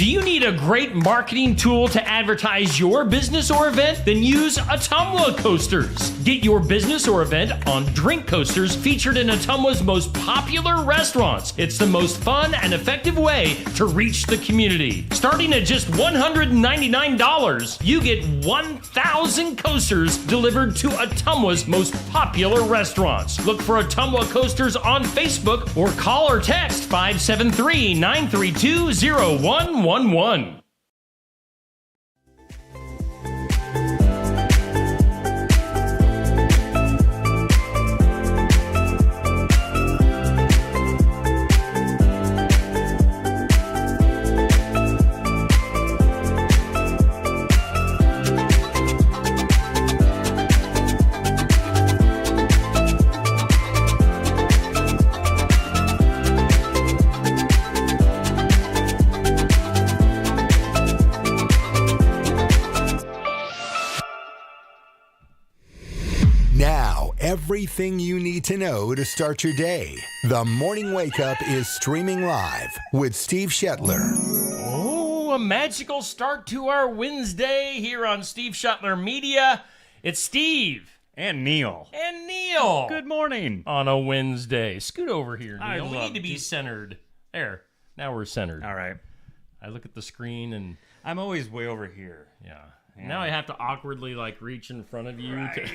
Do you need a great marketing tool to advertise your business or event? Then use Ottumwa Coasters. Get your business or event on drink coasters featured in Ottumwa's most popular restaurants. It's the most fun and effective way to reach the community. Starting at just $199, you get 1,000 coasters delivered to Ottumwa's most popular restaurants. Look for Ottumwa Coasters on Facebook or call or text 573-932-0111. Everything you need to know to start your day. The Morning Wake Up is streaming live with Steve Shetler. Oh, a magical start to our Wednesday here on Steve Shetler Media. It's Steve. And Neil. And Neil. Good morning. On a Wednesday. Scoot over here, Neil. I We love need to be centered. There. Now we're centered. All right. I look at the screen and... I'm always way over here. Yeah. Now I have to awkwardly, reach in front of you. Right.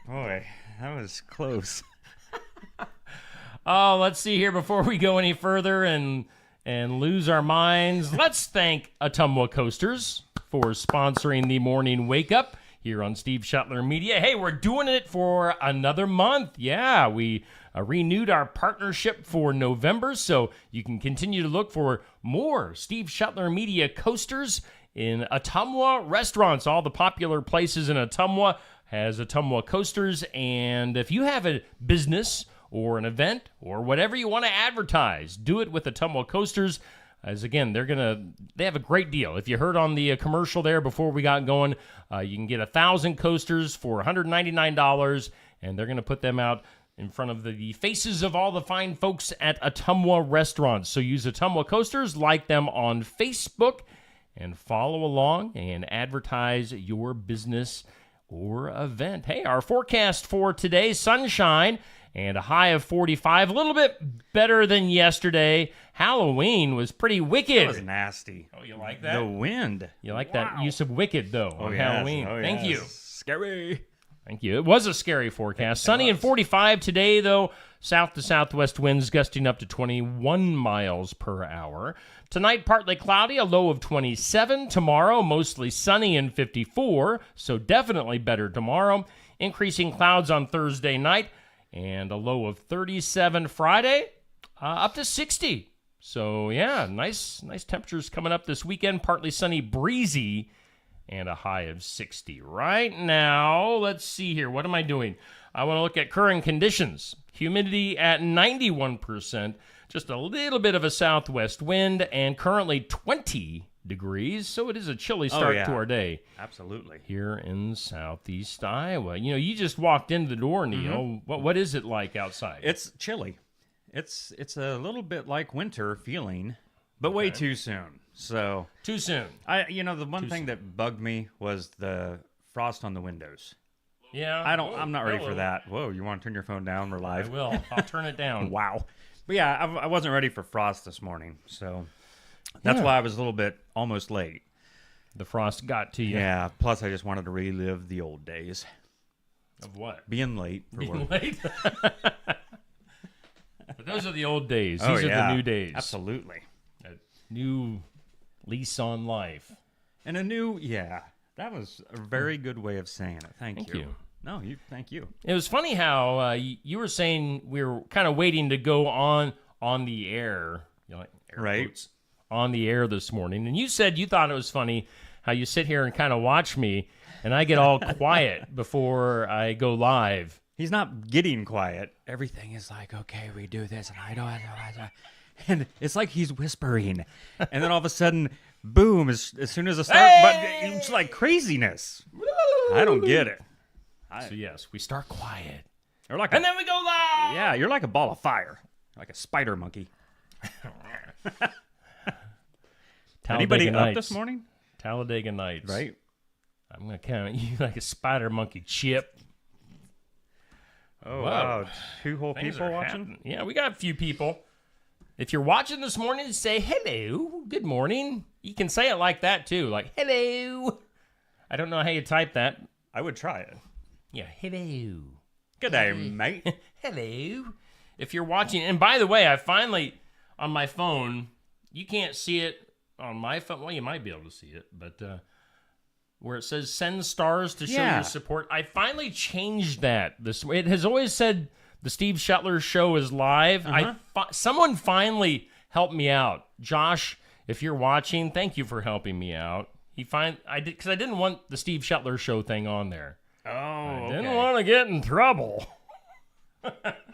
Boy, that was close. Oh, let's see here before we go any further and lose our minds. Let's thank Ottumwa Coasters for sponsoring the Morning Wake Up here on Steve Shetler Media. Hey, we're doing it for another month. Yeah, we renewed our partnership for November, so you can continue to look for more Steve Shetler Media coasters in Ottumwa restaurants. All the popular places in Ottumwa has Ottumwa Coasters, and if you have a business or an event or whatever you want to advertise, do it with Ottumwa Coasters. As again, they have a great deal. If you heard on the commercial there before we got going, you can get 1,000 coasters for $199, and they're going to put them out in front of the faces of all the fine folks at Ottumwa restaurants. So use Ottumwa Coasters, like them on Facebook, and follow along and advertise your business or event. Hey, our forecast for today, sunshine and a high of 45, a little bit better than yesterday. Halloween was pretty wicked. That was nasty. Oh, you like that? The wind. You like that use of wicked, though, on yes. Halloween. Thank you. Scary. Thank you. It was a scary forecast. Sunny and 45 today, though. South to southwest winds gusting up to 21 miles per hour. Tonight, partly cloudy, a low of 27. Tomorrow, mostly sunny and 54, so definitely better tomorrow. Increasing clouds on Thursday night, and a low of 37 Friday, up to 60. So, yeah, nice temperatures coming up this weekend. Partly sunny, breezy, and a high of 60. Right now, let's see here. What am I doing? I want to look at current conditions. Humidity at 91%, just a little bit of a southwest wind, and currently 20 degrees, so it is a chilly start to our day. Absolutely. Here in southeast Iowa. You know, you just walked into the door, Neil. What is it like outside? It's chilly. It's a little bit like winter feeling, but way too soon. So too soon. The one thing that bugged me was the frost on the windows. Yeah. I'm not ready for that. Whoa, you want to turn your phone down? We're live. I will. I'll turn it down. Wow. But yeah, I wasn't ready for frost this morning, so that's why I was a little bit almost late. The frost got to you. Yeah, plus I just wanted to relive the old days. Of what? Being late for Being work. late? But those are the old days. These are the new days. Absolutely. A new lease on life. And that was a very good way of saying it. Thank you. No, thank you. It was funny how you were saying we were kind of waiting to go on the air, air right? quotes, on the air this morning, and you said you thought it was funny how you sit here and kind of watch me, and I get all quiet before I go live. He's not getting quiet. Everything is like, okay, we do this, and I don't, and it's like he's whispering, and then all of a sudden, boom! As soon as the start button, it's like craziness. I don't get it. So yes, we start quiet, and then we go live. Yeah, you're like a ball of fire, like a spider monkey. Anybody Talladega up this Nights. morning? Talladega Nights. Right. I'm going to count you like a spider monkey, Chip. Oh, Whoa. wow. 2 whole Things people are watching? happening. Yeah, we got a few people. If you're watching this morning, say hello, good morning. You can say it like that too, like hello. I don't know how you type that. I would try it. Yeah, hello. Good day, mate. Hello. If you're watching, and by the way, I finally, on my phone, you can't see it on my phone. Well, you might be able to see it, but where it says send stars to show Yeah. your support, I finally changed that. It has always said the Steve Shetler show is live. Someone finally helped me out. Josh, if you're watching, thank you for helping me out. I didn't want the Steve Shetler show thing on there. Oh, I didn't want to get in trouble.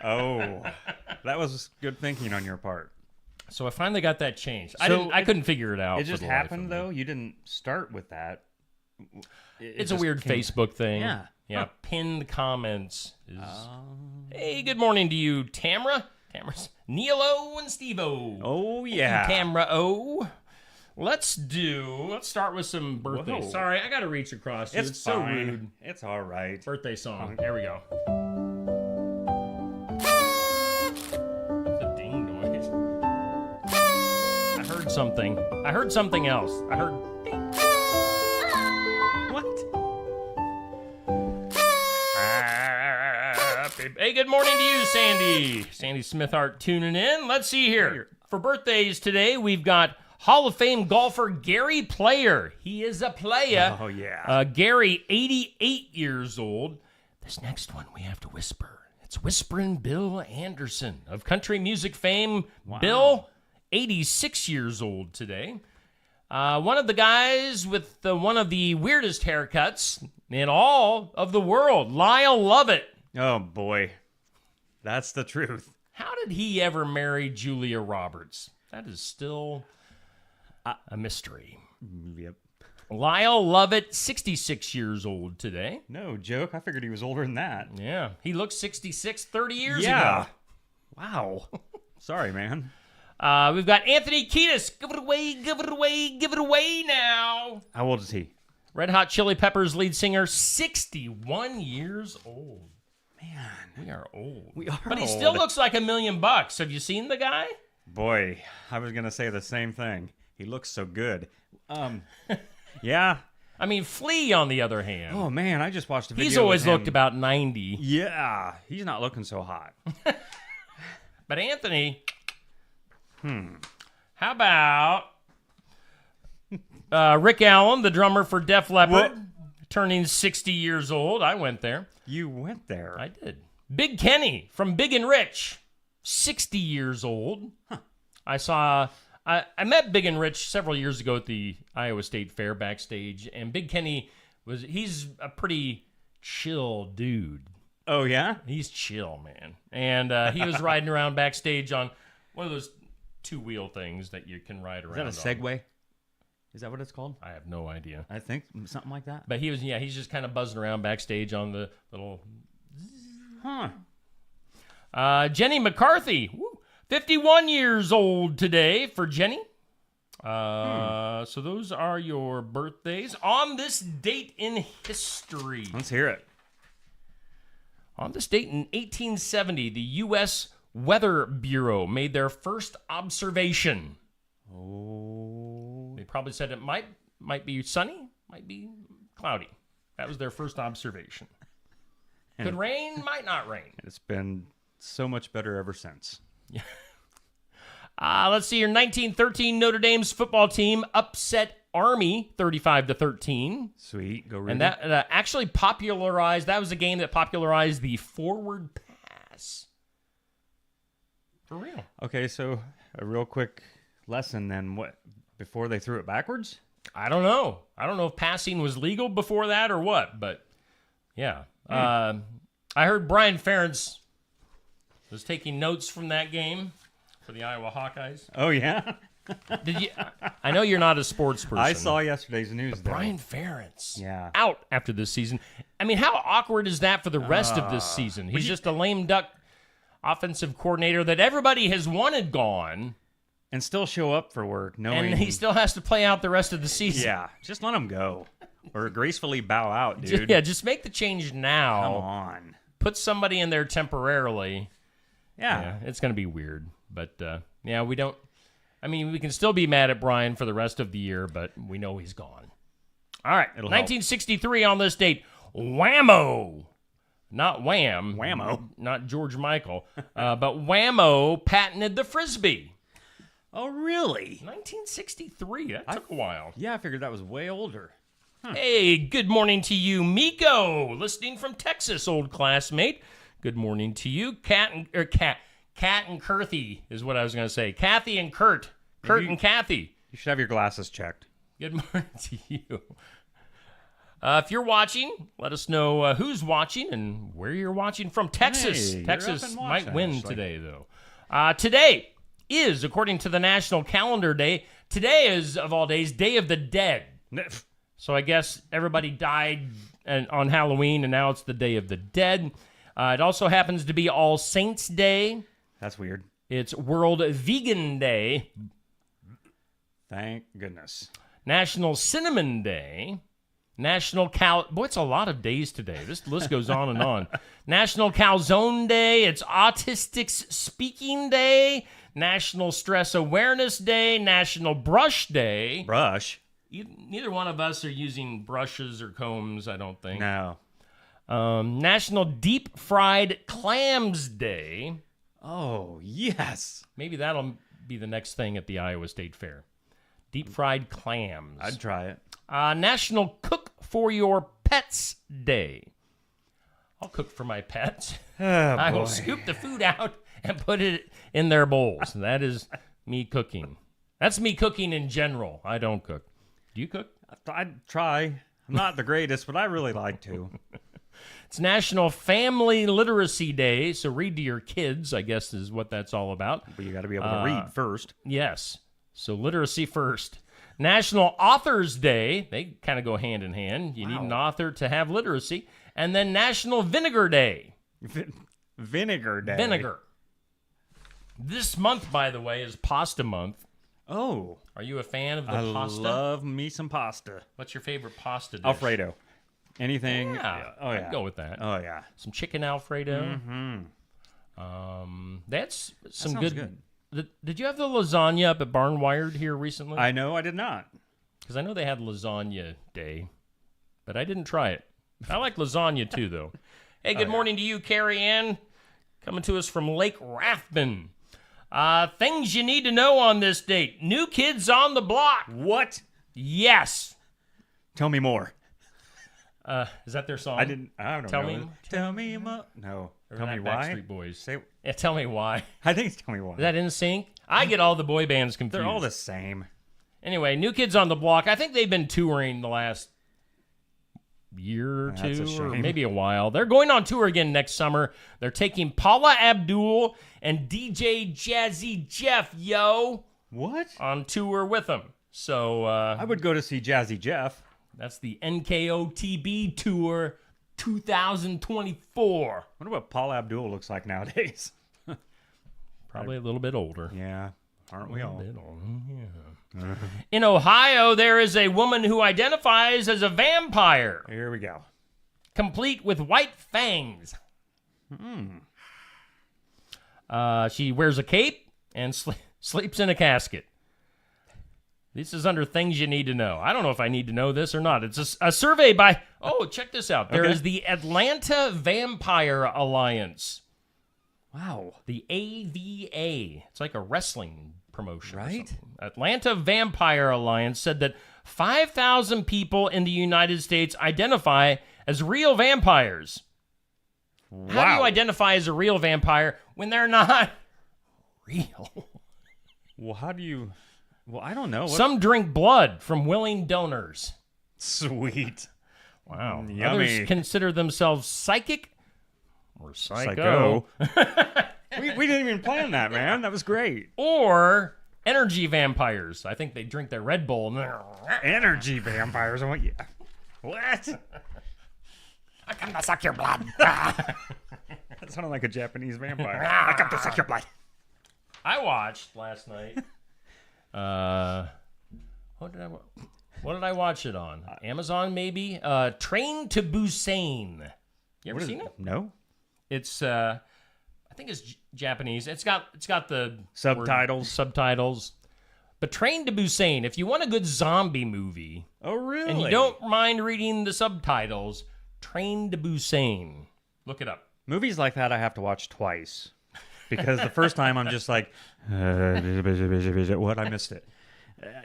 Oh, that was good thinking on your part. So I finally got that changed. So I couldn't figure it out. It for just the life of happened, me. though? You didn't start with that. It's a weird Facebook thing. Yeah. Yeah. Huh. Pinned comments. Hey, good morning to you, Tamra. Tamra's Neilo and Steve-O. Oh, yeah. Camera O. Let's start with some birthdays. Whoa. Sorry, I got to reach across. You. It's So fine. rude. It's all right. Birthday song. There we go. That's a ding noise. I heard something. I heard something else. I heard ding. What? Hey, good morning to you, Sandy. Sandy Smithart tuning in. Let's see here. For birthdays today, we've got Hall of Fame golfer Gary Player. He is a player. Oh, yeah. Gary, 88 years old. This next one we have to whisper. It's Whispering Bill Anderson of country music fame. Bill, 86 years old today. One of the guys with one of the weirdest haircuts in all of the world, Lyle Lovett. Oh, boy. That's the truth. How did he ever marry Julia Roberts? That is still a mystery. Yep. Lyle Lovett, 66 years old today. No joke. I figured he was older than that. Yeah, he looks 66 30 years Yeah. ago. Wow. Sorry, man. We've got Anthony Kiedis. Give it away, give it away, give it away now. How old is he? Red Hot Chili Peppers lead singer, 61 years old. Man. We are old. We are But he old. still looks like $1 million. Have you seen the guy? Boy, I was going to say the same thing. He looks so good. Yeah. I mean, Flea, on the other hand. Oh, man, I just watched a video He's always with him. looked about 90. Yeah. He's not looking so hot. But Anthony, how about Rick Allen, the drummer for Def Leppard, What? turning 60 years old? I went there. You went there. I did. Big Kenny from Big and Rich, 60 years old. I met Big and Rich several years ago at the Iowa State Fair backstage, and Big Kenny he's a pretty chill dude. Oh, yeah? He's chill, man. And he was riding around backstage on one of those two-wheel things that you can ride around. Is that a on. Segway? Is that what it's called? I have no idea. I think something like that. But he's just kind of buzzing around backstage on the little. Huh. Jenny McCarthy, 51 years old today for Jenny. So those are your birthdays on this date in history. Let's hear it. On this date in 1870, the U.S. Weather Bureau made their first observation. Oh. They probably said it might be sunny, might be cloudy. That was their first observation. Could rain, might not rain. It's been so much better ever since. Let's see here. 1913 Notre Dame's football team upset Army 35-13. Sweet. Go Rudy. And that actually popularized, that was a game that popularized the forward pass. For real. Okay, so a real quick lesson then. What, before they threw it backwards? I don't know. I don't know if passing was legal before that or what, but yeah. I heard Brian Ferentz was taking notes from that game for the Iowa Hawkeyes. Oh, yeah? Did you? I know you're not a sports person. I saw yesterday's news, though. Brian Ferentz. Yeah. Out after this season. I mean, how awkward is that for the rest of this season? He's just a lame duck offensive coordinator that everybody has wanted gone. and still show up for work, knowing And he still has to play out the rest of the season. yeah, just let him go or gracefully bow out, dude. Yeah, just make the change Come now. on. Put somebody in there temporarily. Yeah. Yeah, it's going to be weird. But, yeah, we don't. I mean, we can still be mad at Brian for the rest of the year, but we know he's gone. All right, It'll help. 1963 on this date. Whammo. Not Wham. Whammo. Not George Michael. But Whammo patented the Frisbee. Oh, really? 1963. That took a while. Yeah, I figured that was way older. Hey, good morning to you, Miko, listening from Texas, old classmate. Good morning to you, Cat and Kurthy is what I was going to say. Kathy and Kurt. Kurt and Kathy. You should have your glasses checked. Good morning to you. If you're watching, let us know who's watching and where you're watching from. Texas. Hey, you're Texas up and might watching, win actually. today, though. Today is, according to the National Calendar Day, today is, of all days, Day of the Dead. So I guess everybody died on Halloween, and now it's the Day of the Dead. It also happens to be All Saints Day. That's weird. It's World Vegan Day, Thank goodness. National Cinnamon Day, National Cal... Boy, it's a lot of days today. This list goes on and on. National Calzone Day. It's Autistics Speaking Day, National Stress Awareness Day, National Brush Day. Brush? Neither one of us are using brushes or combs, I don't think. No. National Deep Fried Clams Day. Oh, yes. Maybe that'll be the next thing at the Iowa State Fair. Deep fried clams. I'd try it. National Cook for Your Pets Day. I'll cook for my pets. Oh, I will boy. scoop the food out and put it in their bowls. That is me cooking. That's me cooking in general. I don't cook. Do you cook? I'd try. I'm not the greatest, but I really like to. It's National Family Literacy Day, so read to your kids, I guess is what that's all about. But you got to be able to read first. Yes, so literacy first. National Authors Day, they kind of go hand in hand. You need an author to have literacy. And then National Vinegar Day. Vinegar Day. Vinegar. This month, by the way, is Pasta Month. Oh. Are you a fan of the I pasta? love me some pasta. What's your favorite pasta dish? Alfredo. Anything. Yeah, Oh, yeah. I'd go with that. Oh, yeah. Some chicken Alfredo. That's some sounds good. Did you have the lasagna up at Barnwired here recently? I know I did not. Because I know they had lasagna day, but I didn't try it. I like lasagna too, though. Hey, good morning to you, Carrie Ann, coming to us from Lake Rathbun. Things you need to know on this date. New Kids on the Block. What? Yes. Tell me more. Is that their song? I don't Tell know. me- Tell me more. No. Or Tell that me why. Backstreet Boys. Say. Yeah, tell me why. I think it's Tell Me Why. Is that NSYNC? I get all the boy bands confused. They're all the same. Anyway, New Kids on the Block. I think they've been touring the last year or That's a two, or shame. maybe a while. They're going on tour again next summer. They're taking Paula Abdul and DJ Jazzy Jeff, What? on tour with them. So I would go to see Jazzy Jeff. that's the NKOTB Tour 2024. I wonder what Paul Abdul looks like nowadays. Probably a little bit older. Yeah. Aren't we all? In Ohio, there is a woman who identifies as a vampire, Here we go. complete with white fangs. She wears a cape and sleeps in a casket. This is under things you need to know. I don't know if I need to know this or not. It's a survey by... Oh, check this out. There is the Atlanta Vampire Alliance. Wow. The AVA. It's like a wrestling promotion. or Right? something. Atlanta Vampire Alliance said that 5,000 people in the United States identify as real vampires. How do you identify as a real vampire when they're not real? Well, how do you... Well, I don't know. Some drink blood from willing donors. Sweet. Wow. Yummy. Others consider themselves psychic or Psycho. we didn't even plan that, man. That was great. or energy vampires. I think they drink their Red Bull and they're... Energy vampires. What? Yeah. What? I come to suck your blood. That sounded like a Japanese vampire. I come to suck your blood. I watched last night What did I watch it on? Amazon, maybe? Train to Busan. You ever seen it? No. It's I think it's Japanese. It's got the Subtitles. But Train to Busan, if you want a good zombie movie Oh, really? and you don't mind reading the subtitles, Train to Busan. Look it up. Movies like that I have to watch twice. Because the first time I'm just like, what? I missed it.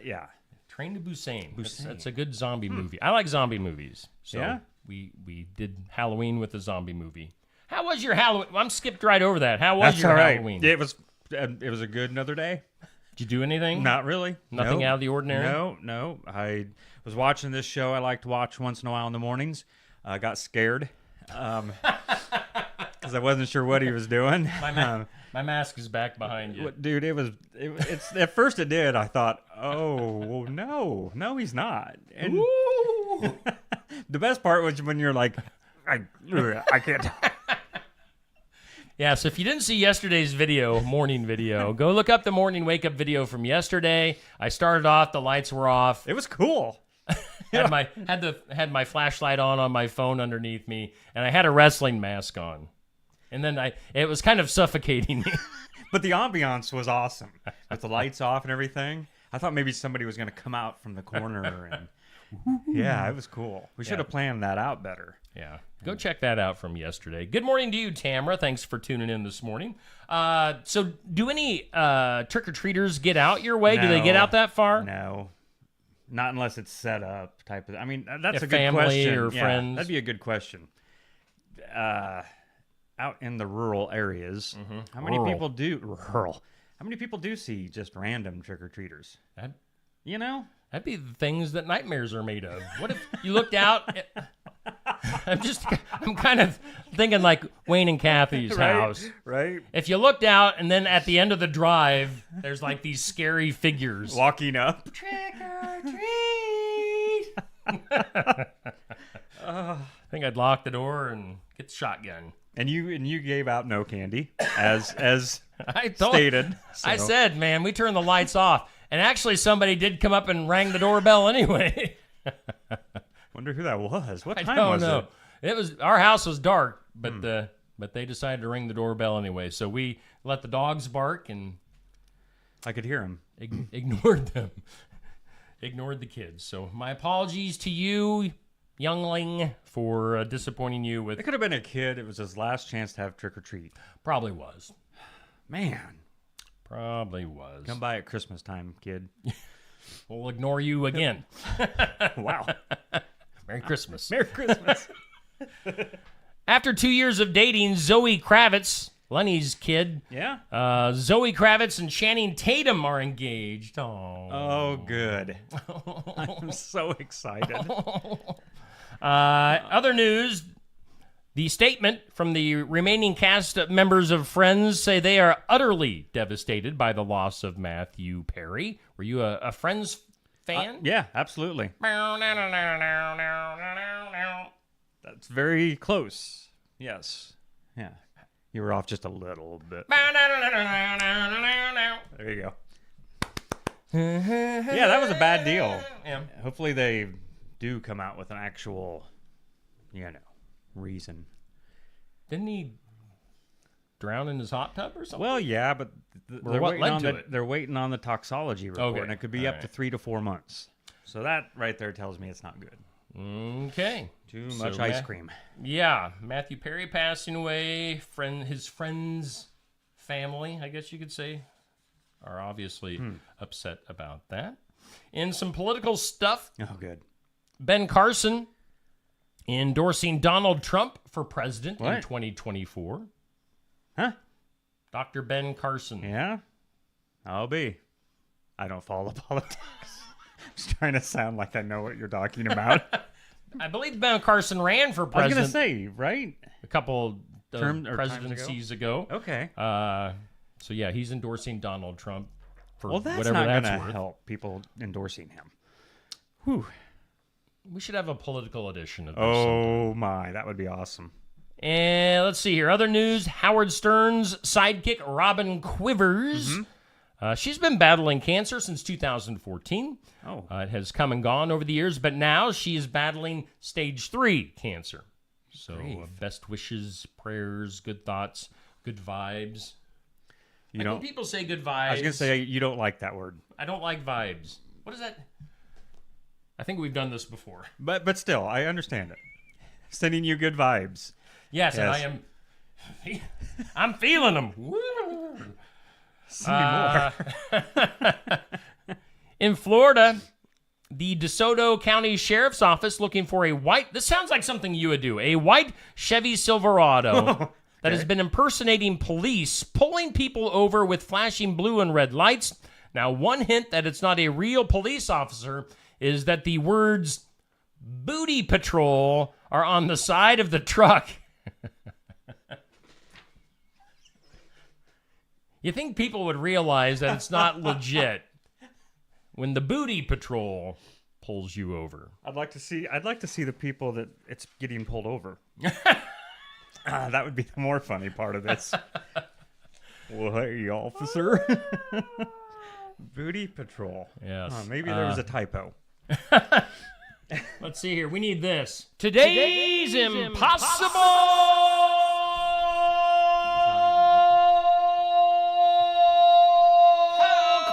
Yeah. Train to Busan. That's a good zombie movie. I like zombie movies. So Yeah? we did Halloween with a zombie movie. How was your Halloween? I'm skipped right over that. How was That's your all right. Halloween? It was a good another day. Did you do anything? Not really. Nothing No. out of the ordinary? No. I was watching this show I like to watch once in a while in the mornings. I got scared because I wasn't sure what he was doing. My mask is back behind you. Dude, it's at first it did. I thought, oh, well, no, he's not. And Ooh. the best part was when you're like, I can't. Yeah, so if you didn't see yesterday's morning video, go look up the morning wake up video from yesterday. I started off, the lights were off. It was cool. Had my flashlight on my phone underneath me, and I had a wrestling mask on. And then it was kind of suffocating me. But the ambiance was awesome with the lights off and everything. I thought maybe somebody was going to come out from the corner and yeah, it was cool. We should have planned that out better. Yeah. Go check that out from yesterday. Good morning to you, Tamara. Thanks for tuning in this morning. So do any trick-or-treaters get out your way? Do they get No. out that far? No. Not unless it's set up type of. I mean, that's a good family question. or Yeah, friends. that'd be a good question. Out in the rural areas, how many people do How many people do see just random trick-or-treaters? That'd You know? be the things that nightmares are made of. What if you looked out? I'm kind of thinking like Wayne and Kathy's house. Right? If you looked out and then at the end of the drive, there's like these scary figures. Walking up. Trick or treat. I think I'd lock the door and get the shotgun. And you gave out no candy, as I thought, stated. I so- said, man, we turned the lights off. And actually, somebody did come up and rang the doorbell anyway. Wonder who that was. What I time don't was know. it? It was our house was dark, but they decided to ring the doorbell anyway. So we let the dogs bark and I could hear him. ignored them, ignored the kids. So my apologies to you, youngling, for disappointing you with. It could have been a kid. It was his last chance to have trick or treat. Probably was. Man, Probably was. come by at Christmas time, kid. We'll ignore you again. Wow. Merry Christmas. Merry Christmas. After 2 years of dating, Zoe Kravitz, Lenny's kid, Yeah. Zoe Kravitz and Channing Tatum are engaged. Oh, good. I'm so excited. Other news, the statement from the remaining cast members of Friends say they are utterly devastated by the loss of Matthew Perry. Were you a Friends fan? Yeah, absolutely. That's very close. Yes. Yeah. You were off just a little bit. There you go. Yeah, that was a bad deal. Yeah. Hopefully they do come out with an actual, reason. Didn't he drown in his hot tub or something? Well, yeah, but they're what waiting led on to the it? they're waiting on the toxology report, Okay. and it could be All up to right. 3 to 4 months. So that right there tells me it's not good. Okay. Too So much ice cream. Yeah, Matthew Perry passing away. His friends' family, I guess you could say, are obviously upset about that. In some political stuff, Oh, good. Ben Carson endorsing Donald Trump for president in What? 2024. Huh? Dr. Ben Carson. Yeah, I'll be. I don't follow politics. I'm just trying to sound like I know what you're talking about. I believe Ben Carson ran for I was going to president say, right? a couple of Term- or times presidencies ago. Okay. So yeah, he's endorsing Donald Trump for Well, that's whatever not that's going to worth. help people endorsing him. Whew. We should have a political edition of this. Oh, my. That would be awesome. And let's see here. Other news, Howard Stern's sidekick, Robin Quivers, She's been battling cancer since 2014. Oh. It has come and gone over the years, but now she is battling stage 3 cancer. So best wishes, prayers, good thoughts, good vibes. When people say good vibes, I was going to say, you don't like that word. I don't like vibes. What is that? I think we've done this before. But still, I understand it. Sending you good vibes. Yes, and I am. I'm feeling them. In Florida, the DeSoto County Sheriff's Office looking for a white. This sounds like something you would do. A white Chevy Silverado that has been impersonating police, pulling people over with flashing blue and red lights. Now, one hint that it's not a real police officer is that the words "booty patrol" are on the side of the truck. You think people would realize that it's not legit when the booty patrol pulls you over. I'd like to see the people that it's getting pulled over. That would be the more funny part of this. Well, hey, officer. Booty patrol. Yes. Maybe there was a typo. Let's see here. We need this. Today's impossible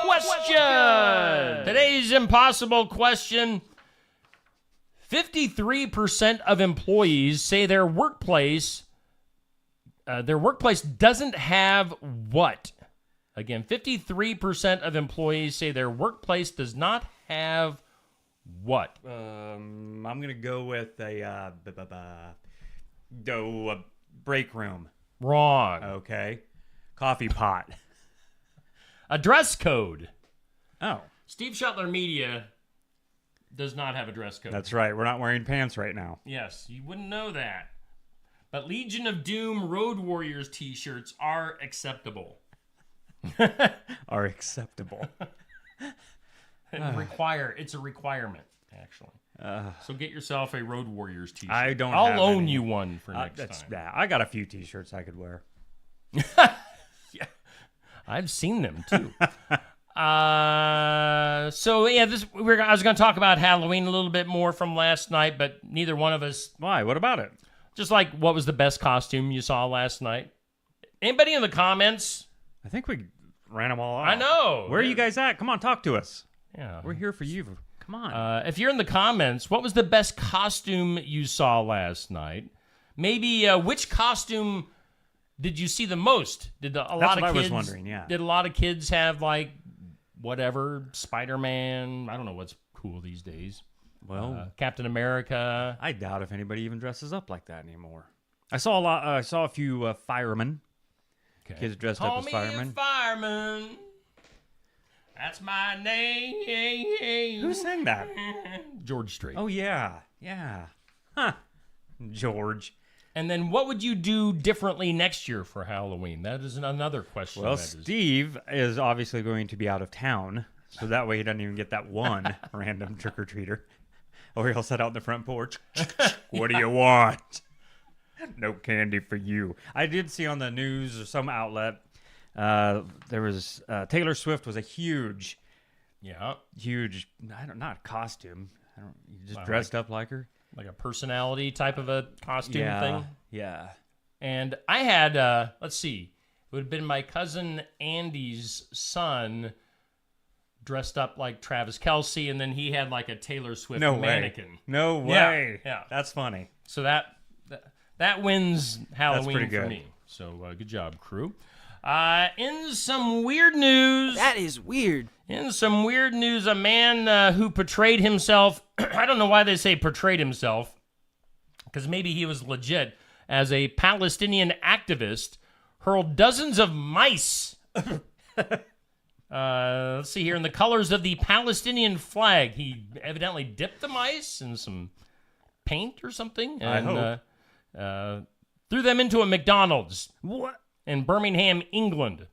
question. Today's impossible question. 53% of employees say their workplace doesn't have what? Again, 53% of employees say their workplace does not have what? I'm going to go with a break room. Wrong. Okay. Coffee pot. A dress code. Oh. Steve Shuttler Media does not have a dress code. That's right. We're not wearing pants right now. Yes, you wouldn't know that. But Legion of Doom Road Warriors t-shirts are acceptable. Are acceptable. It's a requirement, actually. So get yourself a Road Warriors t-shirt. I don't I'll have loan any. you one for next time. Yeah, I got a few t-shirts I could wear. Yeah, I've seen them too. So yeah, I was going to talk about Halloween a little bit more from last night, but neither one of us. Why? What about it? Just like, what was the best costume you saw last night? Anybody in the comments? I think we ran them all out. I know. Where are you guys at? Come on, talk to us. Yeah, We're here for you. Come on. if you're in the comments, what was the best costume you saw last night? Maybe which costume did you see the most? Did a lot of what I kids? was wondering, yeah. Did a lot of kids have like whatever Spider-Man? I don't know what's cool these days. Well, Captain America. I doubt if anybody even dresses up like that anymore. I saw a few firemen. Okay. Kids dressed Call up as me firemen. a fireman. That's my name. Who sang that? George Strait. Oh yeah. Huh. George. And then what would you do differently next year for Halloween? That is another question. Well, that is- Steve is obviously going to be out of town, so that way he doesn't even get that one random trick-or-treater. Or he'll sit out in the front porch. What do you want? No candy for you. I did see on the news or some outlet, there was Taylor Swift was a huge, not costume. You just dressed up like her. like a personality type of a costume thing. Yeah. And I had, let's see, it would have been my cousin Andy's son dressed up like Travis Kelce, and then he had like a Taylor Swift mannequin. No way. Yeah. That's funny. So that wins Halloween pretty for good. me. So good job, crew. In some weird news. That is weird. In some weird news, a man who portrayed himself, I don't know why they say portrayed himself, because maybe he was legit, as a Palestinian activist, hurled dozens of mice. Let's see here. In the colors of the Palestinian flag, he evidently dipped the mice in some paint or something. And, threw them into a McDonald's. What? In Birmingham, England.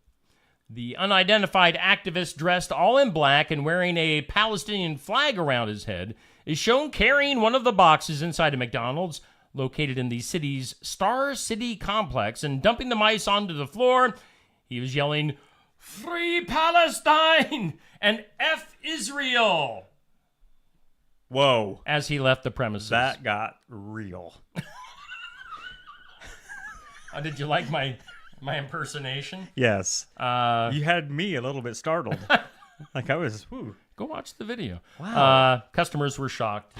The unidentified activist, dressed all in black and wearing a Palestinian flag around his head, is shown carrying one of the boxes inside a McDonald's located in the city's Star City complex and dumping the mice onto the floor. He was yelling, Free Palestine and F Israel Whoa. as he left the premises. That got real. Did you like my impersonation? Yes. Uh, You had me a little bit startled. Like I was, whew. Go watch the video. Wow. Customers were shocked.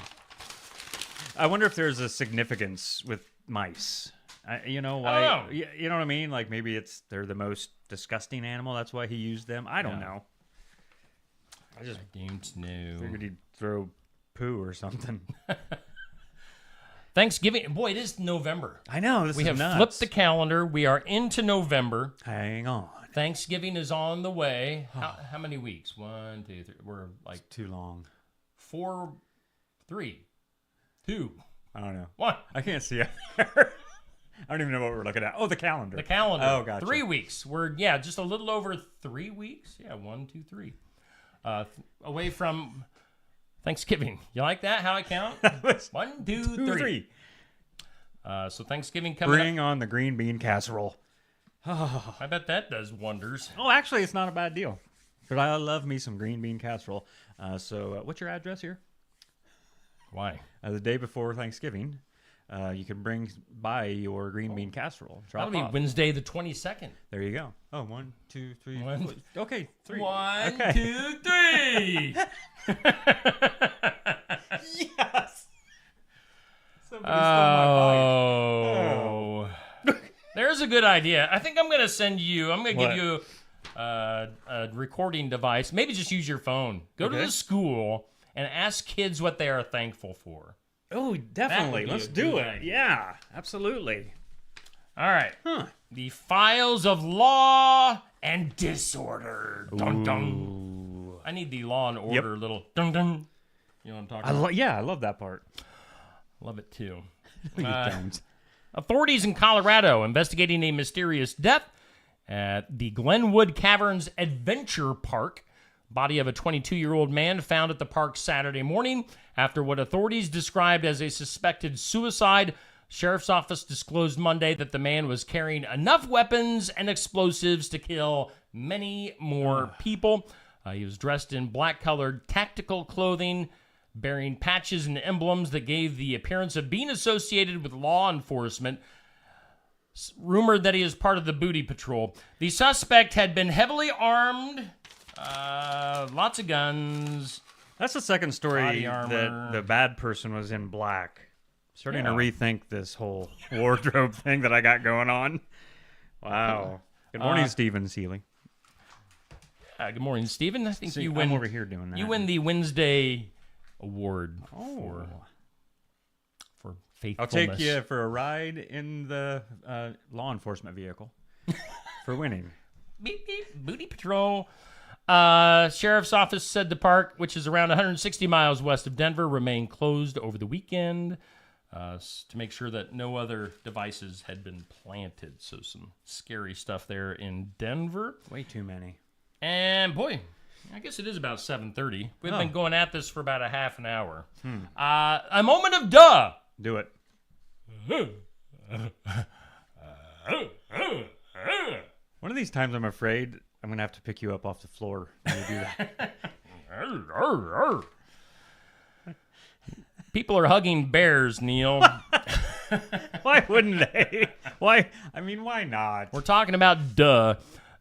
I wonder if there's a significance with mice. You know why? I don't know. You know what I mean? Like maybe they're the most disgusting animal. That's why he used them. I don't Yeah. know. I just I don't know. figured he'd throw poo or something. Thanksgiving. Boy, it is November. I know. This We is have nuts. flipped the calendar. We are into November. Hang on. Thanksgiving is on the way. How many weeks? 1, 2, 3. We're like Too long. 4, 3, 2, I don't know. 1. I can't see it. I don't even know what we're looking at. Oh, the calendar. The calendar. Oh, gotcha. 3 weeks. We're just a little over 3 weeks. Yeah, 1, 2, 3. Away from Thanksgiving. You like that? How I count? 1, 2, 3. So Thanksgiving coming up. Bring on the green bean casserole. I bet that does wonders. Oh, actually, it's not a bad deal. Because I love me some green bean casserole. So what's your address here? Why? The day before Thanksgiving, you can bring by your green bean casserole. Drop That'll be off. Wednesday the 22nd. There you go. Oh, 1, 2, 3. One. Okay, 3. 1, Okay. 2, 3. Yes. Somebody stole Oh. There's a good idea. I think I'm going to send you, I'm going to What? give you a recording device. Maybe just use your phone. Go to Okay. the school and ask kids what they are thankful for. Oh, definitely. be Let's a do good it. idea. Yeah, absolutely. All right. Huh. The files of law and disorder. Dun, dun. Ooh. I need the law and order little dun dun. You know what I'm talking about? I love that part. Love it too. You don't. Authorities in Colorado investigating a mysterious death at the Glenwood Caverns Adventure Park. Body of a 22-year-old man found at the park Saturday morning after what authorities described as a suspected suicide. Sheriff's office disclosed Monday that the man was carrying enough weapons and explosives to kill many more people. He was dressed in black-colored tactical clothing, bearing patches and emblems that gave the appearance of being associated with law enforcement. Rumored that he is part of the Booty Patrol. The suspect had been heavily armed, lots of guns. That's the second story Body armor. that the bad person was in black. Starting to Yeah. rethink this whole wardrobe thing that I got going on. Wow. Good morning, Stephen Seeley. Good morning, Stephen. I think See, you win. I'm over here doing that. You win the Wednesday award Oh. for I'll faithfulness. take you for a ride in the law enforcement vehicle for winning. Beep, beep, Booty Patrol. Sheriff's office said the park, which is around 160 miles west of Denver, remained closed over the weekend to make sure that no other devices had been planted. So some scary stuff there in Denver. Way too many. And boy, I guess it is about 7:30. We've Oh. been going at this for about a half an hour. A moment of duh. Do it. One of these times, I'm afraid I'm gonna have to pick you up off the floor when you do that. People are hugging bears, Neil. Why wouldn't they? Why? I mean, why not? We're talking about duh.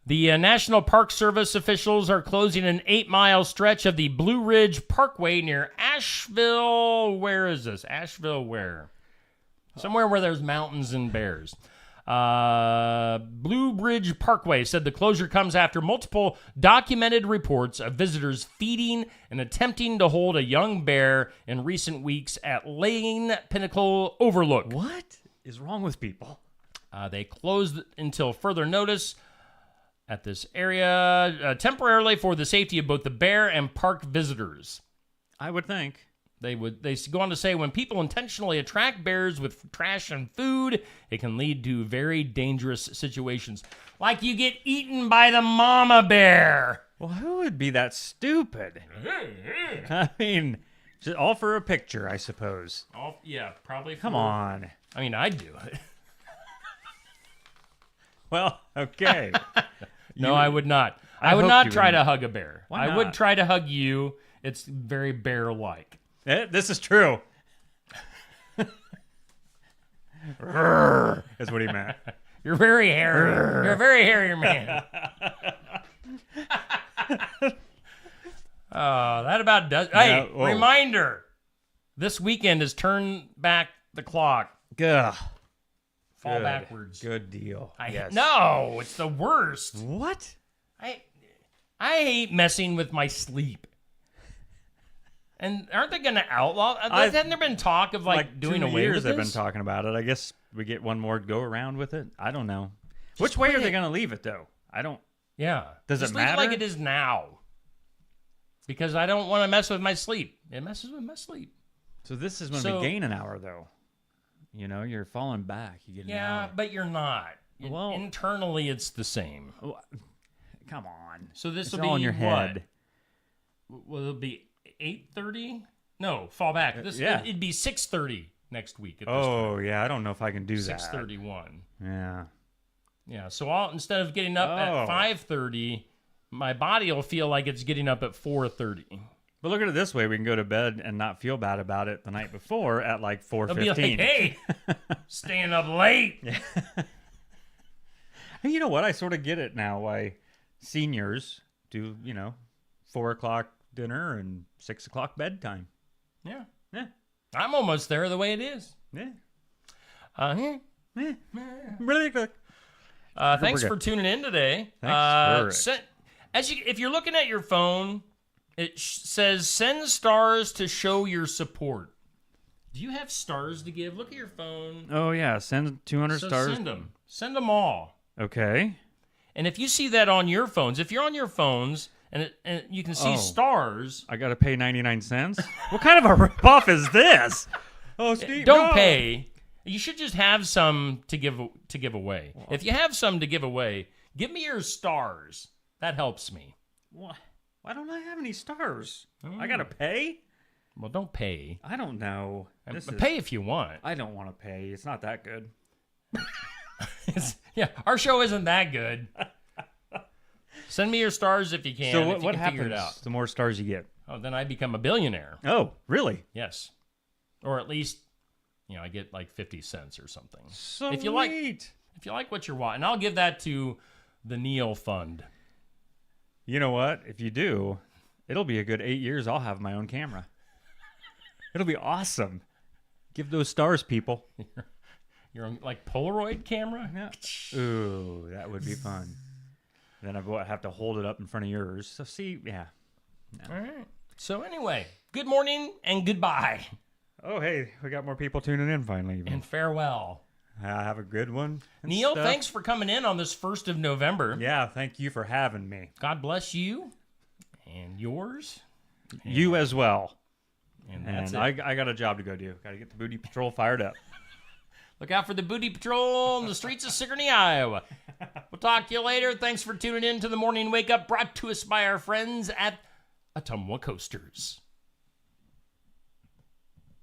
The National Park Service officials are closing an 8-mile stretch of the Blue Ridge Parkway near Asheville. Where is this? Asheville where? Somewhere where there's mountains and bears. Blue Ridge Parkway said the closure comes after multiple documented reports of visitors feeding and attempting to hold a young bear in recent weeks at Lane Pinnacle Overlook. What is wrong with people? They closed until further notice at this area temporarily for the safety of both the bear and park visitors. I would think. They go on to say when people intentionally attract bears with trash and food, it can lead to very dangerous situations. Like you get eaten by the mama bear. Well, who would be that stupid? I mean, just all for a picture, I suppose. Oh, yeah, probably. Come on. I mean, I'd do it. Well, okay. No, I would not. I would hope not you try wouldn't. to hug a bear. Why I would not? try to hug you. It's very bear-like. This is true. That's what he meant. You're very hairy. You're a very hairy man. That about does. Hey, whoa. reminder. This weekend is Turn Back the Clock. Gah. Fall Good. backwards. Good deal. Yes. No, it's the worst. What? I hate messing with my sleep. And aren't they going to outlaw? Hasn't there been talk of like doing 2 away years with they've this? been talking about it. I guess we get one more go around with it. I don't know. Which way are quit they it. going to leave it though? I don't. Yeah. Does Just it leave it like matter? it is now. Because I don't want to mess with my sleep. It messes with my sleep. So this is when So- we gain an hour though. You know, you're falling back. You get an Yeah, hour. but you're not. Well- Internally, it's the same. Oh, come on. So this It's will be all in your head. What? Will it be 8:30? No, fall back. Yeah. It'd be 6:30 next week. At this Oh yeah, I don't know if I can do time. that. 6:31. Yeah. Yeah. So I'll instead of getting up at Oh. 5:30, my body will feel like it's getting up at 4:30. But look at it this way: we can go to bed and not feel bad about it the night before at like They'll be 4:15. like, "Hey, staying up late." Hey, you know what? I sort of get it now. Why seniors do 4:00 dinner and 6:00 bedtime. Yeah. Yeah. I'm almost there the way it is. Yeah. Yeah. Really good. Thanks good. for tuning in today. Thanks for it. If you're looking at your phone, it says send stars to show your support. Do you have stars to give? Look at your phone. Oh yeah, send 200 So stars. send them. Send them all. Okay. And if you see that on your phones, if you're on your phones and you can see Oh. stars, I gotta pay 99 cents. What kind of a ripoff is this? Oh, Steve, don't no. pay. You should just have some to give away. If you have some to give away, give me your stars. That helps me. Why don't I have any stars? I gotta pay. Well, don't pay. I don't know. Pay if you want. I don't want to pay. It's not that good. Yeah, our show isn't that good. Send me your stars if you can. So if you what can figure happens it out. the more stars you get? Oh, then I become a billionaire. Oh, really? Yes, or at least, I get like 50 cents or something. Sweet. If you like what you're watching, I'll give that to the Neil Fund. You know what? If you do, it'll be a good 8 years. I'll have my own camera. It'll be awesome. Give those stars, people. Your own, like Polaroid camera. Yeah. Ooh, that would be fun. Then I have to hold it up in front of yours. So see, yeah. All right. So anyway, good morning and goodbye Oh, hey, we got more people tuning in finally. and farewell. Have a good one. and Neil, stuff. thanks for coming in on this 1st of November. Yeah, thank you for having me. God bless you and yours. You as well. And that's And it. I got a job to go do. Got to get the booty patrol fired up. Look out for the Booty Patrol on the streets of Sigourney, Iowa. We'll talk to you later. Thanks for tuning in to the Morning Wake Up, brought to us by our friends at Ottumwa Coasters.